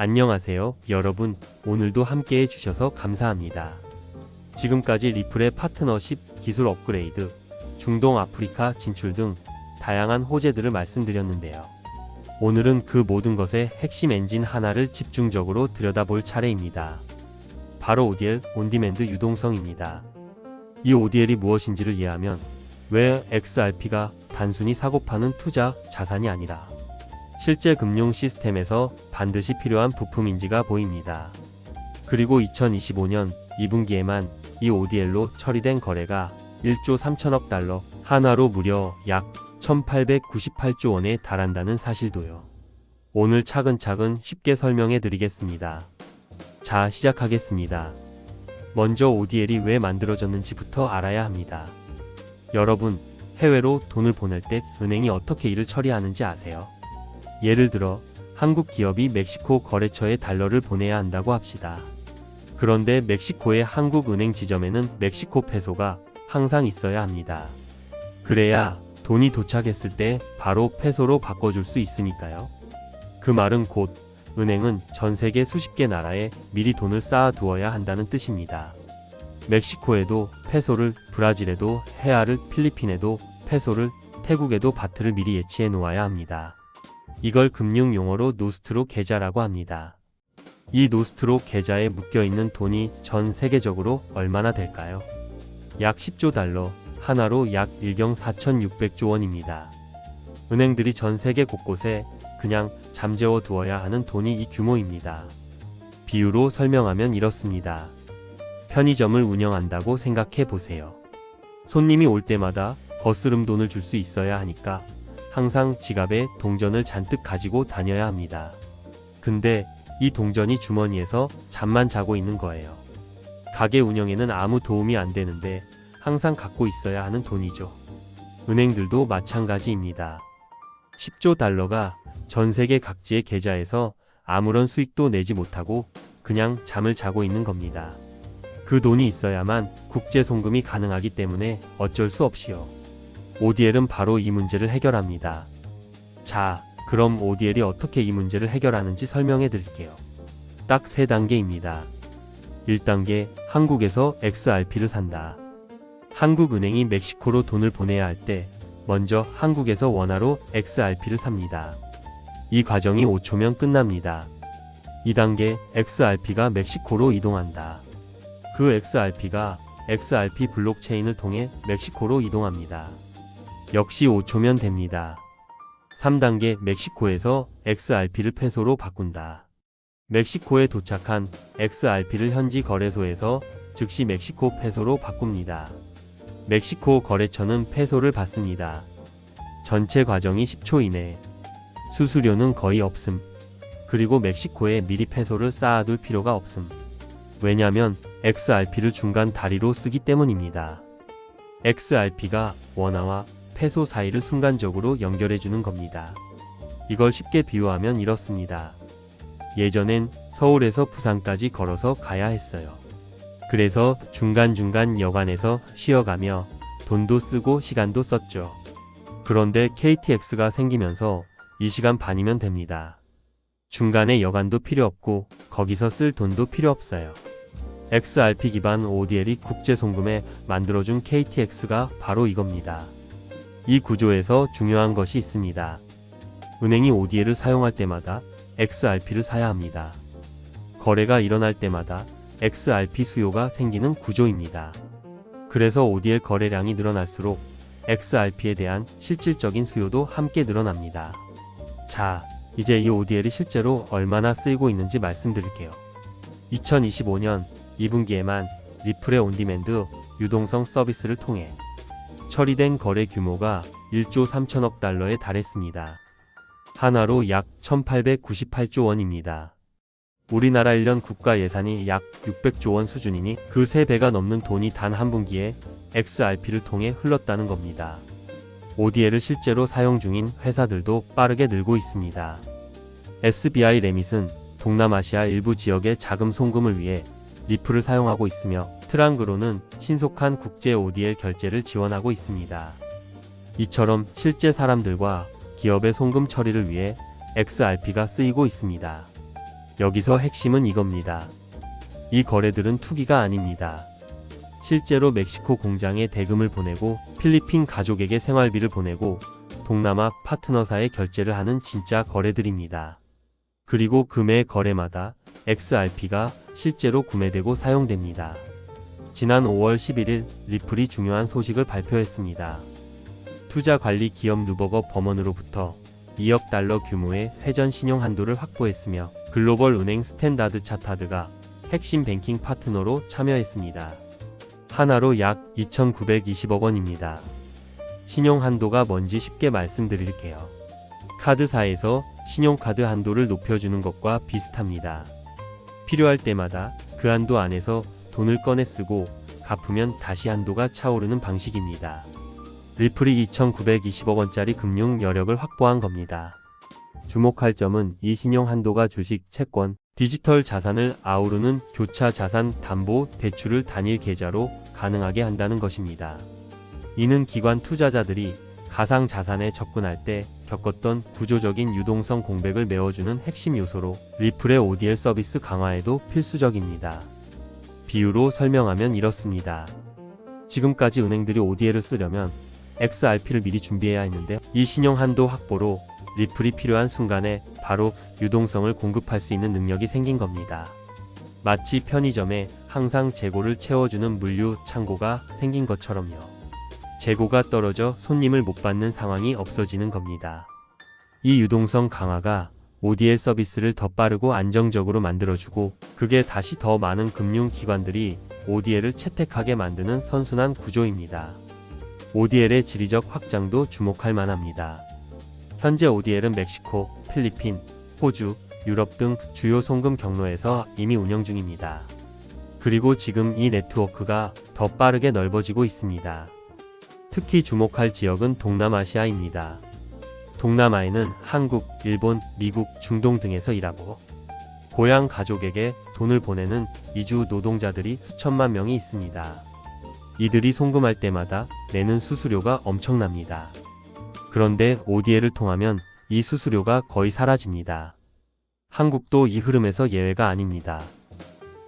안녕하세요, 여러분. 오늘도 함께 해주셔서 감사합니다. 지금까지 리플의 파트너십, 기술 업그레이드, 중동 아프리카 진출 등 다양한 호재들을 말씀드렸는데요. 오늘은 그 모든 것의 핵심 엔진 하나를 집중적으로 들여다볼 차례입니다. 바로 ODL, 온디맨드 유동성입니다. 이 ODL이 무엇인지를 이해하면 왜 XRP가 단순히 사고 파는 투자 자산이 아니라 실제 금융 시스템에서 반드시 필요한 부품인지가 보입니다. 그리고 2025년 2분기에만 이 ODL로 처리된 거래가 1조 3천억 달러, 한화로 무려 약 1898조 원에 달한다는 사실도요. 오늘 차근차근 쉽게 설명해 드리겠습니다. 자, 시작하겠습니다. 먼저 ODL이 왜 만들어졌는지부터 알아야 합니다. 여러분, 해외로 돈을 보낼 때 은행이 어떻게 이를 처리하는지 아세요? 예를 들어 한국 기업이 멕시코 거래처에 달러를 보내야 한다고 합시다. 그런데 멕시코의 한국 은행 지점에는 멕시코 페소가 항상 있어야 합니다. 그래야 돈이 도착했을 때 바로 페소로 바꿔줄 수 있으니까요. 그 말은 곧 은행은 전 세계 수십 개 나라에 미리 돈을 쌓아두어야 한다는 뜻입니다. 멕시코에도 페소를, 브라질에도 헤아를, 필리핀에도 페소를, 태국에도 바트를 미리 예치해 놓아야 합니다. 이걸 금융 용어로 노스트로 계좌라고 합니다. 이 노스트로 계좌에 묶여있는 돈이 전 세계적으로 얼마나 될까요? 약 10조 달러, 하나로 약 1경 4,600조 원입니다. 은행들이 전 세계 곳곳에 그냥 잠재워 두어야 하는 돈이 이 규모입니다. 비유로 설명하면 이렇습니다. 편의점을 운영한다고 생각해 보세요. 손님이 올 때마다 거스름 돈을 줄 수 있어야 하니까 항상 지갑에 동전을 잔뜩 가지고 다녀야 합니다. 근데 이 동전이 주머니에서 잠만 자고 있는 거예요. 가게 운영에는 아무 도움이 안 되는데 항상 갖고 있어야 하는 돈이죠. 은행들도 마찬가지입니다. 10조 달러가 전 세계 각지의 계좌에서 아무런 수익도 내지 못하고 그냥 잠을 자고 있는 겁니다. 그 돈이 있어야만 국제 송금이 가능하기 때문에 어쩔 수 없이요. ODL은 바로 이 문제를 해결합니다. 자, 그럼 ODL이 어떻게 이 문제를 해결하는지 설명해 드릴게요. 딱 3단계입니다. 1단계, 한국에서 XRP를 산다. 한국은행이 멕시코로 돈을 보내야 할 때 먼저 한국에서 원화로 XRP를 삽니다. 이 과정이 5초면 끝납니다. 2단계, XRP가 멕시코로 이동한다. 그 XRP가 XRP 블록체인을 통해 멕시코로 이동합니다. 역시 5초면 됩니다. 3단계, 멕시코에서 XRP를 페소로 바꾼다. 멕시코에 도착한 XRP를 현지 거래소에서 즉시 멕시코 페소로 바꿉니다. 멕시코 거래처는 페소를 받습니다. 전체 과정이 10초 이내. 수수료는 거의 없음. 그리고 멕시코에 미리 페소를 쌓아둘 필요가 없음. 왜냐면 XRP를 중간 다리로 쓰기 때문입니다. XRP가 원화와 페소 사이를 순간적으로 연결해주는 겁니다. 이걸 쉽게 비유하면 이렇습니다. 예전엔 서울에서 부산까지 걸어서 가야 했어요. 그래서 중간중간 여관에서 쉬어가며 돈도 쓰고 시간도 썼죠. 그런데 KTX가 생기면서 2시간 반이면 됩니다. 중간에 여관도 필요 없고 거기서 쓸 돈도 필요 없어요. XRP 기반 ODL이 국제 송금에 만들어준 KTX가 바로 이겁니다. 이 구조에서 중요한 것이 있습니다. 은행이 ODL을 사용할 때마다 XRP를 사야 합니다. 거래가 일어날 때마다 XRP 수요가 생기는 구조입니다. 그래서 ODL 거래량이 늘어날수록 XRP에 대한 실질적인 수요도 함께 늘어납니다. 자, 이제 이 ODL이 실제로 얼마나 쓰이고 있는지 말씀드릴게요. 2025년 2분기에만 리플의 온디맨드 유동성 서비스를 통해 처리된 거래 규모가 1조 3천억 달러에 달했습니다. 한화로 약 1898조 원입니다. 우리나라 1년 국가 예산이 약 600조 원 수준이니 그 3배가 넘는 돈이 단 한 분기에 XRP를 통해 흘렀다는 겁니다. ODL을 실제로 사용 중인 회사들도 빠르게 늘고 있습니다. SBI 레밋은 동남아시아 일부 지역의 자금 송금을 위해 리플을 사용하고 있으며 트랑그로는 신속한 국제 ODL 결제를 지원하고 있습니다. 이처럼 실제 사람들과 기업의 송금 처리를 위해 XRP가 쓰이고 있습니다. 여기서 핵심은 이겁니다. 이 거래들은 투기가 아닙니다. 실제로 멕시코 공장에 대금을 보내고 필리핀 가족에게 생활비를 보내고 동남아 파트너사에 결제를 하는 진짜 거래들입니다. 그리고 매 거래마다 XRP가 실제로 구매되고 사용됩니다. 지난 5월 11일 리플이 중요한 소식을 발표했습니다. 투자관리 기업 누버거 버먼으로부터 2억 달러 규모의 회전 신용 한도를 확보했으며 글로벌 은행 스탠다드 차타드가 핵심 뱅킹 파트너로 참여했습니다. 하나로 약 2,920억 원입니다. 신용 한도가 뭔지 쉽게 말씀드릴게요. 카드사에서 신용카드 한도를 높여주는 것과 비슷합니다. 필요할 때마다 그 한도 안에서 돈을 꺼내 쓰고 갚으면 다시 한도가 차오르는 방식입니다. 리플이 2,920억 원짜리 금융 여력을 확보한 겁니다. 주목할 점은 이 신용 한도가 주식, 채권, 디지털 자산을 아우르는 교차 자산 담보 대출을 단일 계좌로 가능하게 한다는 것입니다. 이는 기관 투자자들이 가상 자산에 접근할 때 겪었던 구조적인 유동성 공백을 메워주는 핵심 요소로 리플의 ODL 서비스 강화에도 필수적입니다. 비유로 설명하면 이렇습니다. 지금까지 은행들이 ODL을 쓰려면 XRP를 미리 준비해야 했는데 이 신용 한도 확보로 리플이 필요한 순간에 바로 유동성을 공급할 수 있는 능력이 생긴 겁니다. 마치 편의점에 항상 재고를 채워주는 물류 창고가 생긴 것처럼요. 재고가 떨어져 손님을 못 받는 상황이 없어지는 겁니다. 이 유동성 강화가 ODL 서비스를 더 빠르고 안정적으로 만들어주고 그게 다시 더 많은 금융기관들이 ODL을 채택하게 만드는 선순환 구조입니다. ODL의 지리적 확장도 주목할 만합니다. 현재 ODL은 멕시코, 필리핀, 호주, 유럽 등 주요 송금 경로에서 이미 운영 중입니다. 그리고 지금 이 네트워크가 더 빠르게 넓어지고 있습니다. 특히 주목할 지역은 동남아시아입니다. 동남아에는 한국, 일본, 미국, 중동 등에서 일하고 고향 가족에게 돈을 보내는 이주 노동자들이 수천만 명이 있습니다. 이들이 송금할 때마다 내는 수수료가 엄청납니다. 그런데 ODL을 통하면 이 수수료가 거의 사라집니다. 한국도 이 흐름에서 예외가 아닙니다.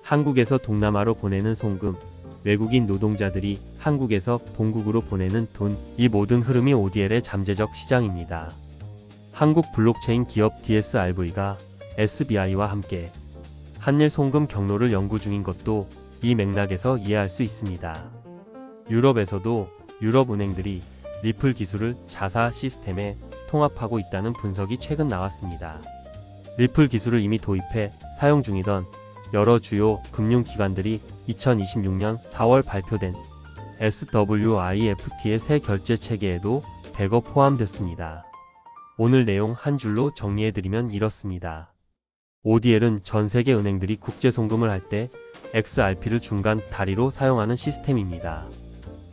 한국에서 동남아로 보내는 송금, 외국인 노동자들이 한국에서 본국으로 보내는 돈, 이 모든 흐름이 ODL의 잠재적 시장입니다. 한국 블록체인 기업 DSRV가 SBI와 함께 한일 송금 경로를 연구 중인 것도 이 맥락에서 이해할 수 있습니다. 유럽에서도 유럽 은행들이 리플 기술을 자사 시스템에 통합하고 있다는 분석이 최근 나왔습니다. 리플 기술을 이미 도입해 사용 중이던 여러 주요 금융기관들이 2026년 4월 발표된 SWIFT의 새 결제 체계에도 대거 포함됐습니다. 오늘 내용 한 줄로 정리해드리면 이렇습니다. ODL은 전 세계 은행들이 국제 송금을 할 때 XRP를 중간 다리로 사용하는 시스템입니다.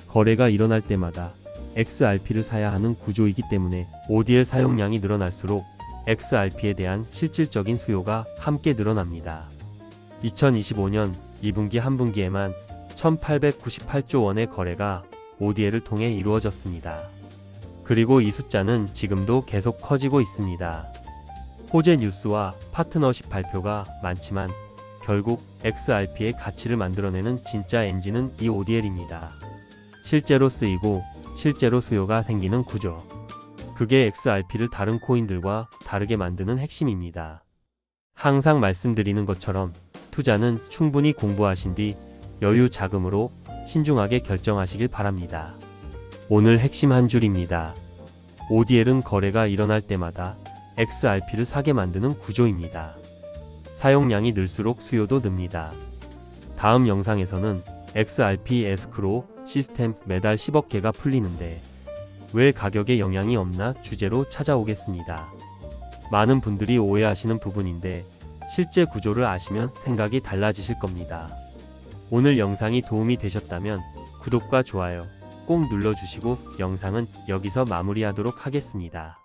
거래가 일어날 때마다 XRP를 사야 하는 구조이기 때문에 ODL 사용량이 늘어날수록 XRP에 대한 실질적인 수요가 함께 늘어납니다. 2025년 2분기 한 분기에만 1898조 원의 거래가 ODL을 통해 이루어졌습니다. 그리고 이 숫자는 지금도 계속 커지고 있습니다. 호재 뉴스와 파트너십 발표가 많지만 결국 XRP의 가치를 만들어내는 진짜 엔진은 이 ODL입니다. 실제로 쓰이고 실제로 수요가 생기는 구조. 그게 XRP를 다른 코인들과 다르게 만드는 핵심입니다. 항상 말씀드리는 것처럼 투자는 충분히 공부하신 뒤 여유 자금으로 신중하게 결정하시길 바랍니다. 오늘 핵심 한 줄입니다. ODL은 거래가 일어날 때마다 XRP를 사게 만드는 구조입니다. 사용량이 늘수록 수요도 늡니다. 다음 영상에서는 XRP 에스크로우 시스템 매달 10억 개가 풀리는데 왜 가격에 영향이 없나 주제로 찾아오겠습니다. 많은 분들이 오해하시는 부분인데 실제 구조를 아시면 생각이 달라지실 겁니다. 오늘 영상이 도움이 되셨다면 구독과 좋아요 꼭 눌러주시고 영상은 여기서 마무리하도록 하겠습니다.